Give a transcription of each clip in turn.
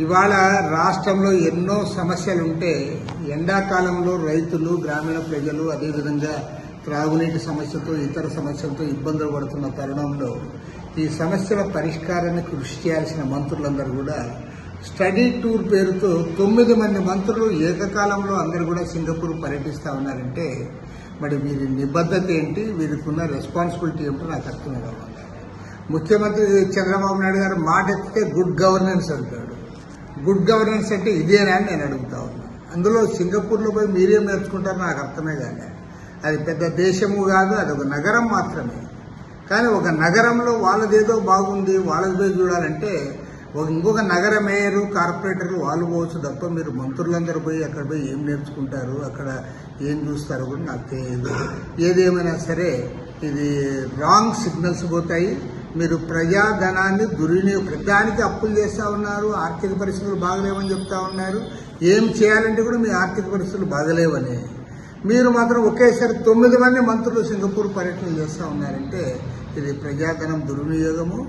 ఇవాళ రాష్ట్రంలో ఎన్నో సమస్యలుంటే ఎండాకాలంలో రైతులు, గ్రామీణ ప్రజలు, అదేవిధంగా త్రాగునీటి సమస్యతో, ఇతర సమస్యలతో ఇబ్బందులు పడుతున్న తరుణంలో ఈ సమస్యల పరిష్కారాన్ని కృషి చేయాల్సిన మంత్రులందరూ కూడా స్టడీ టూర్ పేరుతో 9 మంది మంత్రులు ఏకకాలంలో అందరూ కూడా సింగపూర్ పర్యటిస్తూ ఉన్నారంటే మరి వీరి నిబద్ధత ఏంటి, వీరికి ఉన్న రెస్పాన్సిబిలిటీ ఏంటో నాకు అర్థం కావాలి. ముఖ్యమంత్రి చంద్రబాబు నాయుడు గారు మాట ఎత్తితే గుడ్ గవర్నెన్స్ అంటాడు. గుడ్ గవర్నెన్స్ అంటే ఇదేనా అని నేను అడుగుతా ఉన్నా. అందులో సింగపూర్లో పోయి మీరేం నేర్చుకుంటారో నాకు అర్థమే కానీ అది పెద్ద దేశము కాదు, అది ఒక నగరం మాత్రమే. కానీ ఒక నగరంలో వాళ్ళదేదో బాగుంది, వాళ్ళది పోయి చూడాలంటే ఇంకొక నగర మేయరు, కార్పొరేటర్లు వాళ్ళు పోవచ్చు తప్ప మీరు మంత్రులందరూ పోయి అక్కడ పోయి ఏం నేర్చుకుంటారు, అక్కడ ఏం చూస్తారో కూడా నాకు తెలియదు. ఏదేమైనా సరే ఇది రాంగ్ సిగ్నల్స్ పోతాయి. మీరు ప్రజాధనాన్ని ప్రతిదానికి అప్పులు చేస్తూ ఉన్నారు, ఆర్థిక పరిస్థితులు బాగలేవని చెప్తా ఉన్నారు. ఏం చేయాలంటే కూడా మీ ఆర్థిక పరిస్థితులు బాగలేవని మీరు మాత్రం ఒకేసారి 9 మంది మంత్రులు సింగపూర్ పర్యటన చేస్తూ ఉన్నారంటే ఇది ప్రజాధనం దుర్వినియోగము.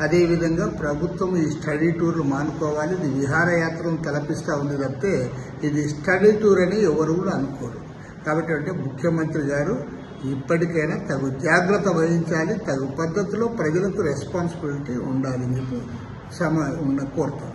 అదేవిధంగా ప్రభుత్వం ఈ స్టడీ టూర్లు మానుకోవాలి. ఇది విహారయాత్రను తలపిస్తూ ఉంది తప్పితే ఇది స్టడీ టూర్ అని ఎవరు కూడా అనుకోరు. కాబట్టి అంటే ముఖ్యమంత్రి గారు ఇప్పటికైనా తగు జాగ్రత్త వహించాలి, తగు పద్ధతిలో ప్రజలకు రెస్పాన్సిబిలిటీ ఉండాలని చెప్పి కోరుతాం.